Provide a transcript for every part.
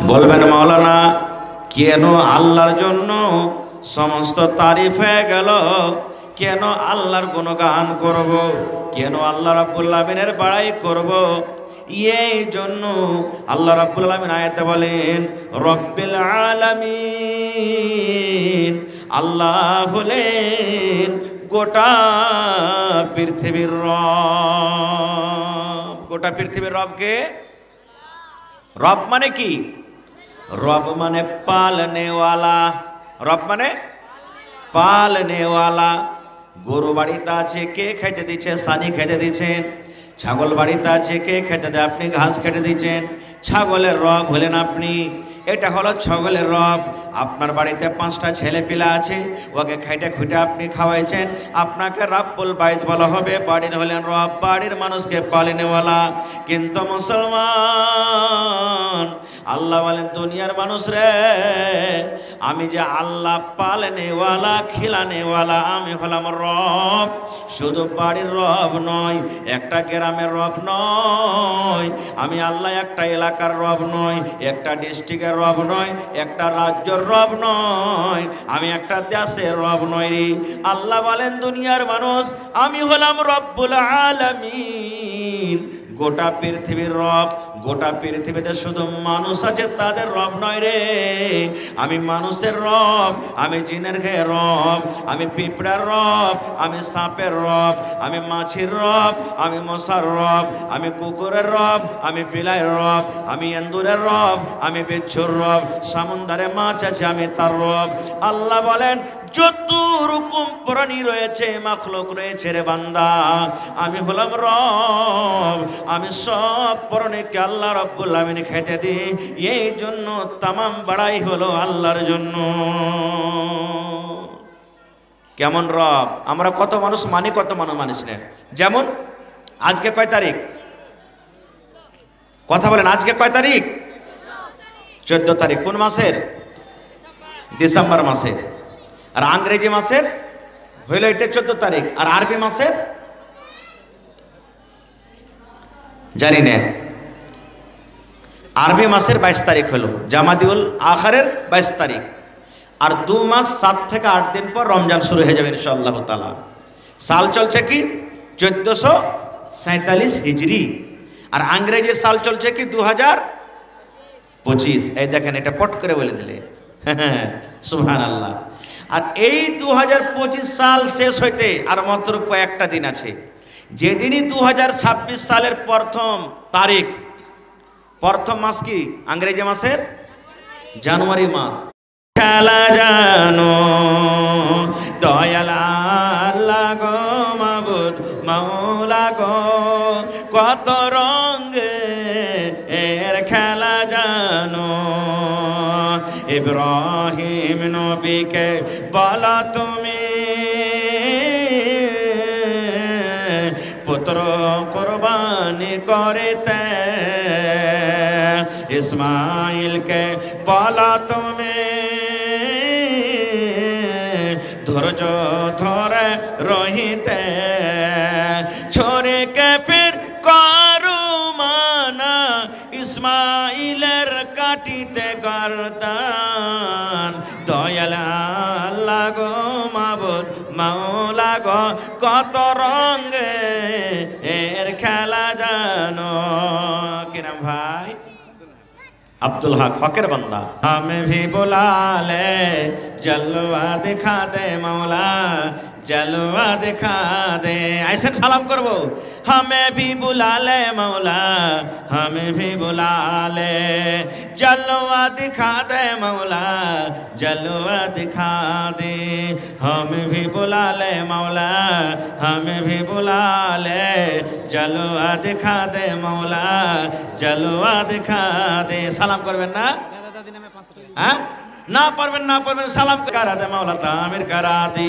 বলবেন মাওলানা কেন আল্লাহর জন্য সমস্ত তারিফ হয়ে গেল, কেন আল্লাহর গুণগান করব, কেন আল্লাহ রাব্বুল আলামিনের বড়াই করব? এই জন্য আল্লাহ রাব্বুল আলামিন আয়াতে বলেন রব্বিল আলামিন। আল্লাহ হলেন গোটা পৃথিবীর রব। গোটা পৃথিবীর রবকে, রব মানে কি? রব মানে পালনেওয়ালা। রব মানে পালনেওয়ালা। গরু বাড়িতে আছে, কে খেতে দিচ্ছে? সানি খেতে দিচ্ছেন। ছাগল বাড়িতে আছে, কে খেতে দেয়? আপনি ঘাস খেতে দিচ্ছেন। ছাগলের রব হলেন আপনি। এটা হলো ছাগলের রব। আপনার বাড়িতে 5টা ছেলে পিলা আছে, ওকে খাইটে খুঁটে আপনি খাওয়াইছেন, আপনাকে রাব্বুল বাইত বলা হবে। বাড়ির হলেন রব, বাড়ির মানুষকে পালনেওয়ালা। কিন্তু মুসলমান আল্লাহ বলেন দুনিয়ার মানুষ রে, আমি যে আল্লাহ পালনেওয়ালা খিলানেওয়ালা, আমি হলাম রব। শুধু বাড়ির রব নয়, একটা গ্রামের রব নয়, আমি আল্লাহ একটা এলাকার রব নয়, একটা ডিস্ট্রিক্টের রব নয়, একটা রাজ্যের রব নয়, আমি একটা দেশের রব নয় রে। আল্লাহ বলেন দুনিয়ার মানুষ, আমি হলাম রব্বুল আলামিন, গোটা পৃথিবীর রব। গোটা পৃথিবীতে শুধু মানুষ আছে, তাদের রব নয় রে। আমি মানুষের রব, আমি জিনের ঘের রব, আমি পিঁপড়ার রব, আমি সাপের রব, আমি মাছির রব, আমি মশার রব, আমি কুকুরের রব, আমি বিলাইয়ের রব, আমি এন্দুরের রব, আমি বিচ্ছুর রব, সমুদ্রে মাছ আছে, আমি তার রব। আল্লাহ বলেন যত রকম প্রাণী রয়েছে, মাখলুক রয়েছে রে বান্দা, আমি হলাম রব। আমি সব প্রাণীকে আল্লাহ রাব্বুল আলামিন খেতে দিই। এই জন্য তামাম বড়াই হলো আল্লাহর জন্য। কেমন রব? আমরা কত মানুষ মানি, কত মানুষ মানিস না। যেমন আজকে কয় তারিখ? কথা বলেন, আজকে কয় তারিখ? 14 তারিখ। কোন মাসের? ডিসেম্বর মাসের। আর ইংরেজি মাসের হইল এটা 14 তারিখ। আর আরবি মাসের জানি না। আরবি মাসের 22 তারিখ হলো জামাদিউল আখারের 22 তারিখ। আর 2 মাস 7 থেকে 8 দিন পর রমজান শুরু হয়ে যাবে ইনশাআল্লাহ তাআলা। সাল চলছে কি 1447 হিজরি। আর ইংরেজি সাল চলছে কি 2025। এই দেখেন, এটা পট করে বলে দিলে সুবহানাল্লাহ। আর এই 2025 সাল শেষ হইতে আর মাত্র কয়েকটা দিন আছে। যেদিনই 2026 সালের প্রথম তারিখ, প্রথম মাস কি ইংরেজি মাসের? জানুয়ারি মাস। খেলা জানো দয়াল আল্লাহ গো, মাবুদ মাওলা গো, কত রঙে এর খেলা জানো। ইব্রাহিম নবীকে বলা তুমি, পুত্র কুরবানি করিতে। ইসমাইলকে বলা তুমি, ধৈর্য ধরে রহিতে। ছড়িকে ফির করু মানা, ইসমাইলের কাটিতে গর্দান। দয়াল আল্লাহ গো, মাবুদ মাওলা গো, কত রঙে এর খেলা জানো। কি নাম ভাই? আব্দুল হক, হকের বান্দা। हमें भी बुला ले, जलवा दिखा दे मौला, जलवा दिखा दे। ऐसे सलाम करबो, हमें भी बुला ले मौला, हमें भी बुला ले, जलवा दिखा दे मौला, जलवा दिखा दे। हमें भी बुला ले मौला, हमें भी बुला ले, जलवा दिखा दे मौला, जलवा दिखा दे। সালাম করবেন না? হ্যাঁ ना परवन सलाम करा दे मौला, तामिर करा दे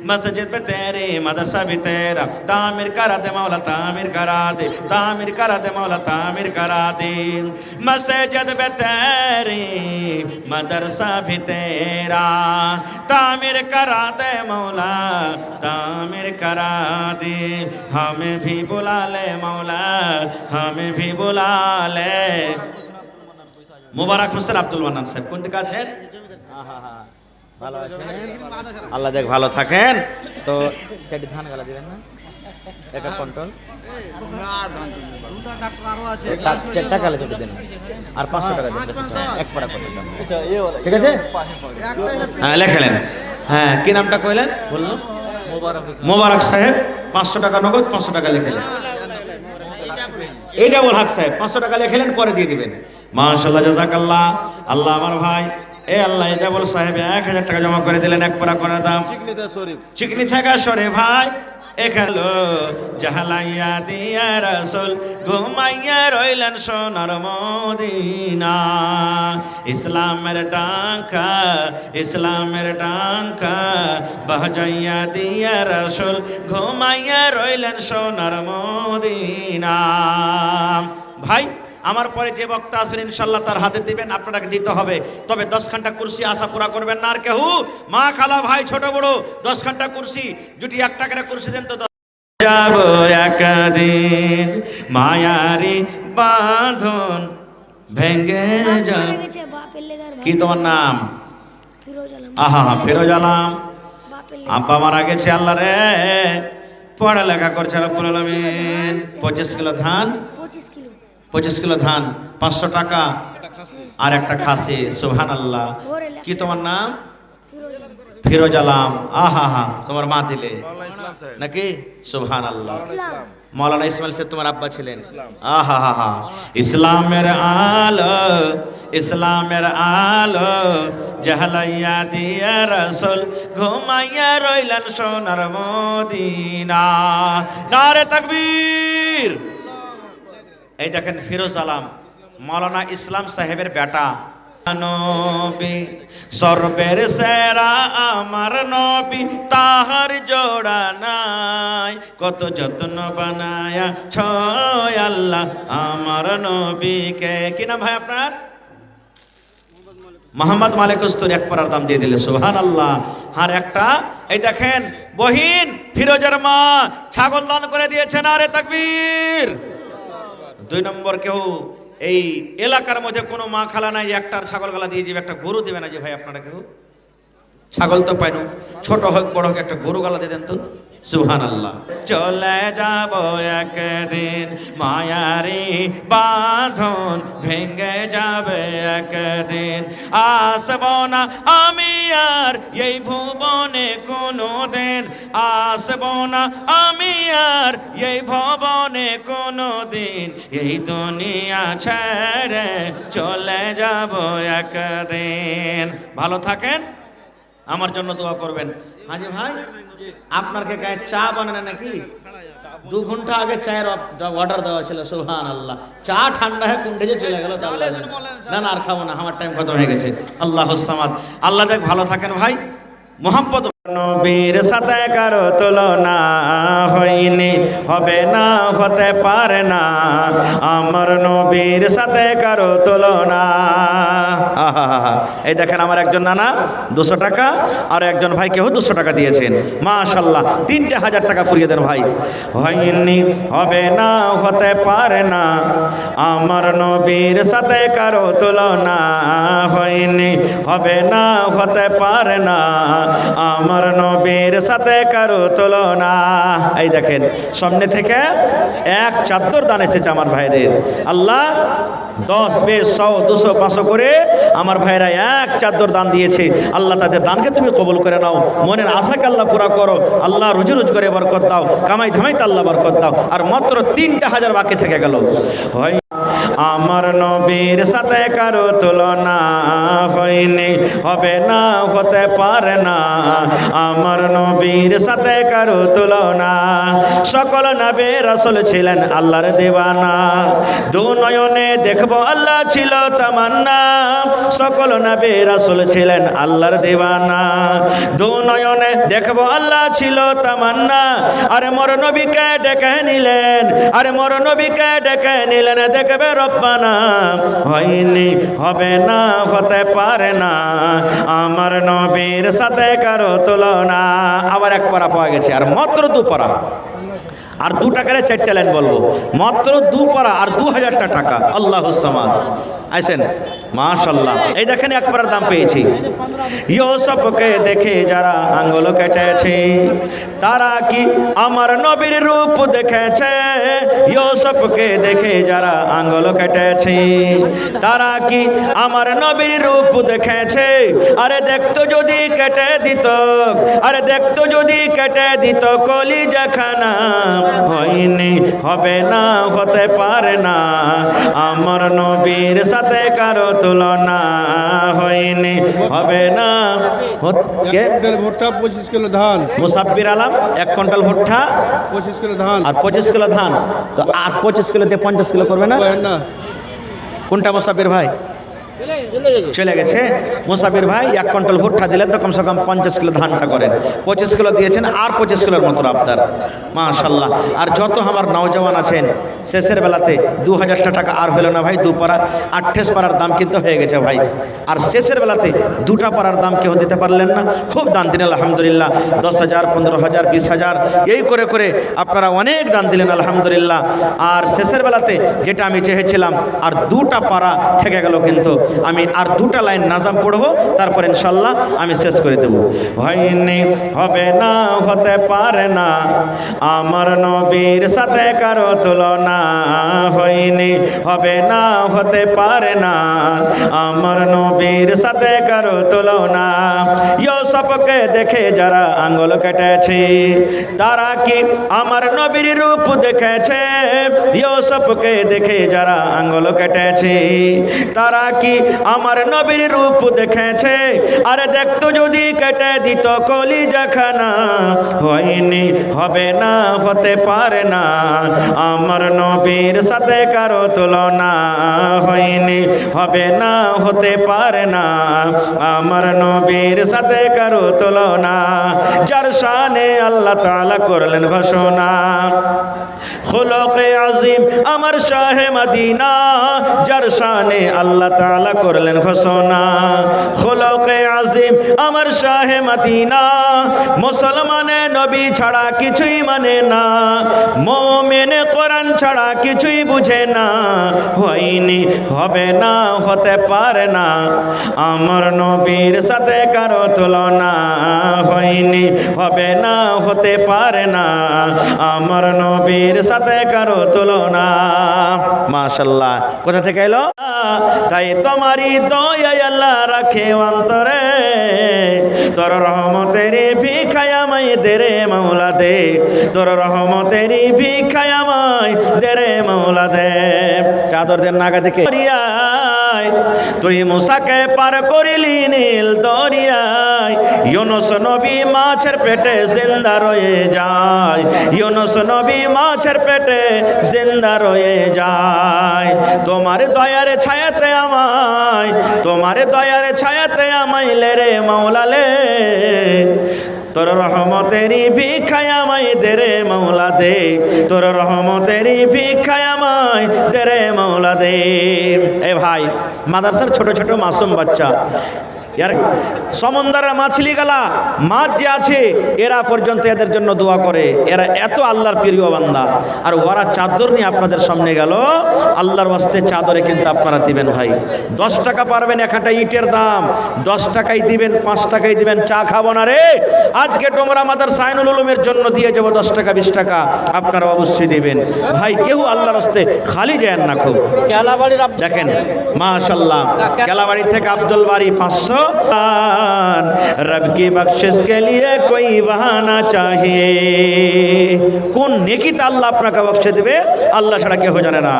मस्जिद पे तेरे, मदरसा भी तेरा, तामिर करा दे मौला, तामिर करा दे, तामिर करा दे मौला, तामिर करा दे। मस्जिद पे तेरे, मदरसा भी तेरा, तामिर करा दे मौला, तामिर करा दे। हमें भी बुला ले मौला, हमें भी बुला ले। মোবারক হোসেন আব্দুল মান্নান সাহেব কোন দিকে আছেন? ভালো আছেন, আল্লাহ যাক ভালো থাকেন। তো চারটি ধান গালা দিবেন না, একটা কন্ট্রোল চারটা গালা চটে দেন আর 500 টাকা দেন, এক পাড়া করে দেন, ঠিক আছে? হ্যাঁ লেখেলেন। হ্যাঁ কি নামটা কইলেন? বললো মোবারক সাহেব, 500 টাকা নগদ, 500 টাকা লিখেলেন। এইটা বল হক সাহেব 500 টাকা লিখেলেন, পরে দিয়ে দিবেন। মাশাআল্লাহ জাযাকাল্লাহ। আল্লাহ আমার ভাই এ আল্লাহ এটা বল সাহেব 1000 টাকা জমা করে দিলেন, এক পাড়া করে দাম চিকনি থেকে সরে ভাই এখালো জাহালাইয়া দিয়া রাসূল ঘুমাইয়া রইলেন সোনার মদিনা। ইসলামের ডাঙ্কা, ইসলামের ডাঙ্কা বাজাইয়া দিয়া রাসূল ঘুমাইয়া রইলেন সোনার মদিনা। ভাই আমার পরে যে বক্তা আসবেন ইনশাল্লাহ তার হাতে দিবেন, আপনাকে দিতে হবে। তবে 10 ঘন্টা কুরসি আশা পুরা করবেন না আর কেউ, মা খালা ভাই ছোট বড় 10 ঘন্টা কুরসি যদি 1 টাকা কুরসি দেন তো যাব একদিন মায়ারি বাঁধন ভেঙে যাব। কি তোমার নাম? আহা ফিরোজ আলম। আব্বা মারা গেছে আল্লাহ রে, পড়ালেখা করছে রব্বুল আলামিন। 25 কিলো ধান, 25 কিলো ধান, 500 টাকা আর একটা খাসি। সুবহানাল্লাহ। কি তোমার নাম? ফিরোজ আলম। আহা তোমার মা দিলে নাকি? সুবহানাল্লাহ। মৌলানা ইসমাইল সাহেব তোমার আব্বা ছিলেন। আহা ইসলামের আলো, ইসলামের আলো জাহালাইয়া দিয়া রাসূল ঘুমাইয়া রইলেন সোনার মদিনা। নারে তাকবীর। এই দেখেন ফিরোজ আলম মৌলানা ইসলাম সাহেবের বেটা। নবী সর্বের সেরা আমার নবী, তাহার জোড়া নাই, কত যত্ন বানায়া ছয় আল্লাহ আমার নবীকে। কি নাম ভাই আপনার? মোহাম্মদ মালিক কস্তুরি। এক পাড়ার দাম দিয়ে দিলে সুবহানাল্লাহ। আর একটা এই দেখেন বহিন ফিরোজের মা ছাগল দান করে দিয়েছেন। আরে তাকবীর। 2 নম্বর কেউ এই এলাকার মধ্যে কোনো মা খালা নাই একটার ছাগল গালা দিয়ে যাবে, একটা গরু দেবে না যে ভাই আপনারা কেউ? ছাগল তো পাইনো, ছোট হোক বড় হোক একটা গরু গালা দিয়ে দেন তো। সুবহানাল্লাহ। চলে যাব একদিন মায়ারি বাঁধন ভেঙে যাবে একদিন, আসব না আমি আর এই ভুবনে কোনো দিন, আসব না আমি আর এই ভুবনে কোনো দিন, এই দুনিয়া ছেড়ে চলে যাব একদিন। ভালো থাকেন, আমার জন্য দোয়া করবেন। হাজি ভাই আপনার কে গায়ে চা বানানো নাকি? 2 ঘন্টা আগে চায়ের অর্ডার দেওয়া ছিল। সুবহানাল্লাহ। চা ঠান্ডা হয়ে কুন্ডে যে চলে গেল। না আর খাবো না, আমার টাইম খতম হয়ে গেছে। আল্লাহুস সামাদ। আল্লাহ যাক ভালো থাকেন ভাই। মোহাম্মদ নবীর সাথে কারো তুলনা হয়নি, হবে না, হতে পারে না, আমার নবীর সাথে কারো তুলনা। এই দেখেন আমার একজন নানা 200 টাকা আর একজন ভাই কেউ 200 টাকা দিয়েছেন। মাশাআল্লাহ 3000 টাকা পুড়িয়ে দেন ভাই। হয়নি, হবে না, হতে পারে না, আমার নবীর সাথে কারো তুলনা হয়নি, হবে না, হতে পারে না, আমার নবীর সাথে কারো তুলনা। এই দেখেন সামনে থেকে 1 চাদর দান এসেছে আমার ভাইদের। আল্লাহ 10, 20, 100, 200, 500 করে আমার ভাইরা 1 চাদর দান দিয়েছে। আল্লাহ তাদের দানকে তুমি কবুল করে নাও, মনের আশাকে আল্লাহ পুরা করো। আল্লাহ রুজি রোজগারে বরকত দাও, কামাই ধামাইতে আল্লাহ বরকত দাও। আর মাত্র 3,000 বাকি থেকে গেল। হয় আমার নবীর সাথে কারো তুলনা হয়নি, হবে না, হতে পারে না, আমার নবীর সাথে কারো তুলনা। সকল নবী রাসূল ছিলেন আল্লাহর দিওয়ানা, 2 নয়নে দেখবো আল্লাহ ছিল তামান্না। সকল নবী রাসূল ছিলেন আল্লাহর দিওয়ানা, 2 নয়নে দেখবো আল্লাহ ছিল তামান্না। আরে মোর নবীকে ডেকে নিলেন, আরে মোর নবীকে ডেকে নিলেন, দেখবে রব্বানা। হয়নি, হবে না, হতে পারে না, আমার নবীর সাথে কারো তুলনা। আবার 1 পারা পাওয়া গেছে আর মাত্র 2 পারা। আর 2 টাকারে 4টা লাইন বলবো, মাত্র 2 পারা আর 2000 টাকা। আল্লাহুস সামাদ। আইছেন মাশাআল্লাহ। এই দেখেন 1 পারার দাম পেয়েছি। ইউসুফকে দেখে যারা আঙ্গুল কেটেছে তারা কি আমার নবীর রূপ দেখেছে? ইউসুফকে দেখে যারা আঙ্গুল কেটেছে তারা কি আমার নবীর রূপ দেখেছে? আরে দেখতো যদি কেটে দিত, আরে দেখতো যদি কেটে দিত কলিজাখানা, হয়নি হবে না হতে পারে না আমার নবীর সাথে কারো তুলনা, হয়নি হবে না। ভুট্টা 25 কিলো ধান, মুসাব্বির আলম 1 কুইন্টাল ভুট্টা 25 কিলো ধান আর 25 কিলো ধান। তো আর 25 কিলো দিয়ে 50 কিলো করবে না? কোনটা মুসাব্বির ভাই? চলে গেছে। মুসাফির ভাই 1 কুইন্টাল ভুট্টা দিলেন তো কমসে কম 50 কিলো ধানটা করেন। 25 কিলো দিয়েছেন আর 25 কিলোর মতো আপনার। মাশাআল্লাহ। আর যত আমার নওজওয়ান আছেন শেষের বেলাতে 2000 টাকা আর হলো না ভাই, 2 পারা 28 পারার দাম কিন্তু হয়ে গেছে ভাই। আর শেষের বেলাতে 2টা পারার দাম কেউ দিতে পারলেন না, খুব দান দিলেন আলহামদুলিল্লাহ। 10,000 15,000 20,000 এই করে করে আপনারা অনেক দান দিলেন আলহামদুলিল্লাহ। আর শেষের বেলাতে যেটা আমি চেয়েছিলাম আর 2টা পারা থেকে গেল, কিন্তু আমি আর 2টা লাইন নাজাম পড়বো, তারপর ইনশাল্লাহ আমি শেষ করে দেব। হয়নি হবে না হতে পারে না আমার নবীর সাথে কারো তুলনা, হয়নি হবে না হতে পারে না আমার নবীর সাথে কারো তুলনা। ইউসুফকে দেখে যারা আঙ্গুল কেটেছে তারা কি আমার নবীর রূপ দেখেছে? ইউসুফকে দেখে যারা আঙ্গুল কেটেছে তারা কি আমার নবীর রূপ দেখেছে? আরে দেখতো যদি কেটে দিত কলিজাখানা, হয়নি হবে না হতে পারে না আমার নবীর সাথে কারো তুলনা, হয়নি হবে না হতে পারে না আমার নবীর সাথে কারো তুলনা। যার শানে আল্লাহ তাআলা করলেন ঘোষণা, খুলুকে আজিম আমার শাহে মদিনা, যার শানে আল্লাহ তাআলা করলেন ঘোষণা। খুলুকে আজিম আমার শাহে মদিনা, মুসলমানে নবী ছাড়া কিছুই মানে না, মুমিনে কোরআন ছাড়া কিছুই বুঝে না, হয়নি হবে না হতে পারে না আমার নবীর সাথে কারো তুলনা, হয়নি হবে না হতে পারে না আমার নবীর সাথে কারো তুলনা। মাশাআল্লাহ। কোথা থেকে এলো? তাই তোমারই দয়া আল্লাহ রাখে অন্তরে, তোর রহমতেরই ভিখায় আমায় দে রে মাওলা দে, তোর রহমতেরই ভিখায় আমায় দে রে মাওলা দে। চাদর দেন নাগা থেকে তুই মুসাকে পার করিলি নীল দরিয়ায়, ইউনুস নবী মাছের পেটে জিন্দা রয়ে যায়, ইউনুস নবী মাছের পেটে জিন্দা রয়ে যায়। তোমার দয়ার ছায়াতে আমায়, তোমার দয়ার ছায়াতে আমায় লে রে মাওলা লে, তোর রহমতেরই ভিখায় আমায় দে রে মাওলা দে, তোর রহমতেরই ভিখায় আমায় দে রে মাওলা দে। এ ভাই মাদ্রাসার ছোট ছোট মাসুম বাচ্চা, यार সমুদ্রের মাছলি গালা মাছ যে আছে এরা পর্যন্ত এদের জন্য দোয়া করে, এরা এত আল্লাহর প্রিয় বান্দা। আর ওরা চাদর নিয়ে আপনাদের সামনে গেল, আল্লাহর ওয়াস্তে চাদরে কিন্তু আপনারা দিবেন ভাই। 10 টাকা পারবেন, একটা ইটের দাম 10 টাকাই দিবেন, 5 টাকাই দিবেন, চা খাবো না রে। আজকে তোমরা আমাদের সাইনুল উলুমের জন্য দিয়ে যাবো 10 টাকা 20 টাকা, আপনারা অবশ্যই দিবেন ভাই। কেউ আল্লাহর ওয়াস্তে খালি যায় না। খুব দেখেন মাশাআল্লাহ, কেলাবাড়ি থেকে আব্দুল বাড়ি 500। रब की बख्शिश के लिए कोई बहाना चाहिए। কোন নেকিতে আল্লাহ আপনাকে বকশে দিবে আল্লাহ ছাড়া কেউ জানে না।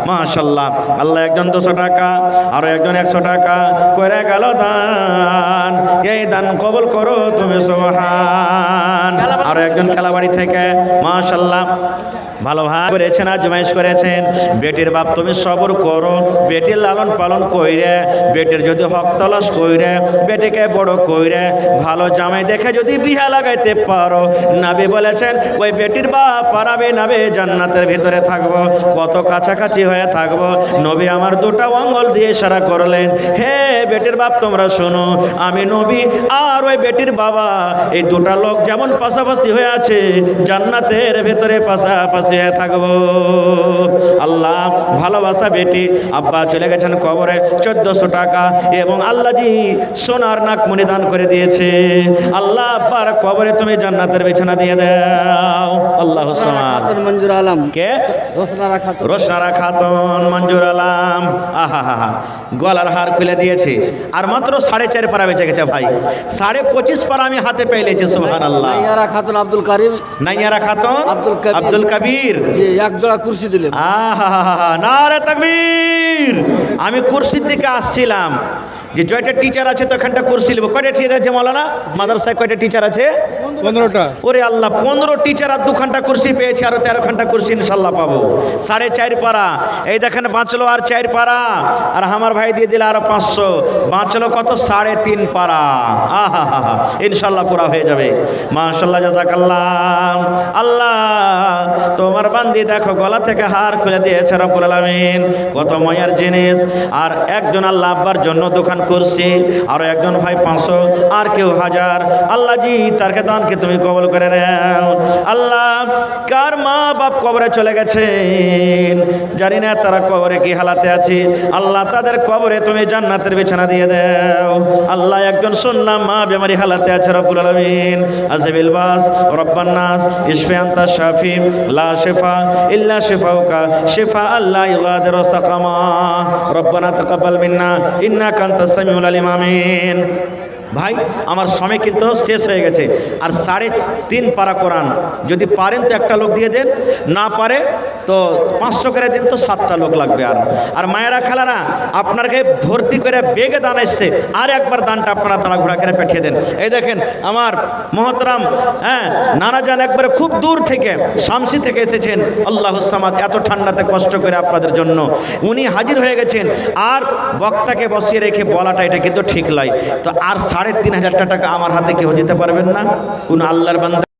মাশাআল্লাহ, আল্লাহ একজন 200 টাকা আর একজন 100 টাকা করে গেল দান, এই দান কবুল করো তুমি সুবহান। আর একজন খেলাবাড়ি থেকে মাশাআল্লাহ ভালোভাবে করেছেন, আজমাইশ করেছেন। বেটির বাপ তুমি সবর করো, বেটির লালন পালন কইরে, বেটির যদি হক তলাশ কইরে, বেটিকে বড় কইরে ভালো জামাই দেখে যদি বিয়া লাগাইতে পারো, নবী বলেছেন ওই বেটির বাপ পারাবে নবী জান্নাতের ভিতরে থাকবো, কত কাছাকাছি হয়ে থাকবো। নবী আমার দুটা আঙ্গুল দিয়ে ইশারা করলেন, হে বেটির বাপ তোমরা শোনো, আমি নবী আর ওই বেটির বাবা এই দুটা লোক যেমন পাশাপাশি হয়ে আছে, জান্নাতের ভেতরে পাশাপাশি হয়ে থাকবো। আল্লাহ ভালোবাসা বেটি, আব্বা চলে গেছেন কবরে 1400 টাকা এবং আল্লাহজি সোনার নাকমণি দান করে দিয়েছে। আল্লাহ আব্বার কবরে তুমি জান্নাতের বিছানা দিয়ে দাও। আল্লাহ সামাদ। মঞ্জুর আলম কে? রোশনারা খাতুন মঞ্জুর আলম। আহা হা হা, গলার হার খুলে দিয়েছে। আর মাত্র 4.5 পারা বেঁচে গেছে ভাই, 25.5 পারা আমি হাতে পেয়েছি। সুবহানাল্লাহ। নাইয়ারা খাতুন আব্দুল কারিম, নাইয়ারা খাতুন আব্দুল কবির, জি এক জোড়া কুরসি দিলেন। আহা হা হা, নারে তাকবীর। আমি কুরসির দিকে আসছিলাম যে জয়টা টিচার আছে তো এখানটা কুরসি নেব। কয়টা টিচার আছে মাওলানা মাদ্রাসায়? কয়টা টিচার আছে? 15টা। ওরে আল্লাহ, 15 টিচার আর 2 কুরসি পেয়েছি, আরো 13 কুরসি ইনশাল্লাহ পাবো। 4.5 পারা, এই দেখেন বাঁচলো আর 4 পারা, আর আমার ভাই দিয়ে দিলে আরো 500, বাঁচলো কত? 3.5 পারা। আহা হা হা, ইনশাল্লাহ পুরা হয়ে যাবে। মাশাআল্লাহ, জাযাকাল্লাহ। আল্লাহ তোমার বান্দি দেখো গলা থেকে হার খুলে দিয়েছে রব্বুল আলামিন, কত ময়ার জিনিস। আর একজন আল্লাহ আব্বার জন্য 2 কুরসি, আরো একজন ভাই 500, আর কেউ 1000। আল্লাহ জি তারকে দানকে তুমি কবুল করে নাও। আল্লাহ কার মা বাপ কবরে চলে গেছেন জানি না, তারা কবরে কি হালাতে আছে, আল্লাহ তাদের কবরে তুমি জান্নাতের বিছানা দিয়ে দাও। আল্লাহ একজন শুনলাম মা বেমারি হালাতে আছে রব্বুল আলামিন, আযবিল বাস রব্বান নাস ইশফি আনতা শাফি লা শিফা ইল্লা শিফাউকা শিফা আল্লাহ ইগাদিরু সাকামা রব্বানা তাকাব্বাল মিন্না ইন্নাকা আনতাস সামিউল আলিম। আমিন। ভাই আমার সময় কিন্তু শেষ হয়ে গেছে, আর 3.5 পারা কোরআন যদি পারেন তো একটা লোক দিয়ে দেন, না পারে তো 500 করে দিন, তো 7টা লোক লাগবে। আর মায়েরা খালারা আপনাকে ভর্তি করে বেগে দান এসছে, আর একবার দানটা আপনারা তাড়াঘোড়া করে পাঠিয়ে দেন। এই দেখেন আমার মহতরাম নানা যান একবারে খুব দূর থেকে শামসি থেকে এসেছেন, আল্লাহু সামাদ, এত ঠান্ডাতে কষ্ট করে আপনাদের জন্য উনি হাজির হয়ে গেছেন। আর বক্তাকে বসিয়ে রেখে বলাটা এটা কিন্তু ঠিক নয়। তো আর 3,500 টাকা আমার হাতে কেউ দিতে পারবেন না? কোন আল্লাহর বান্দা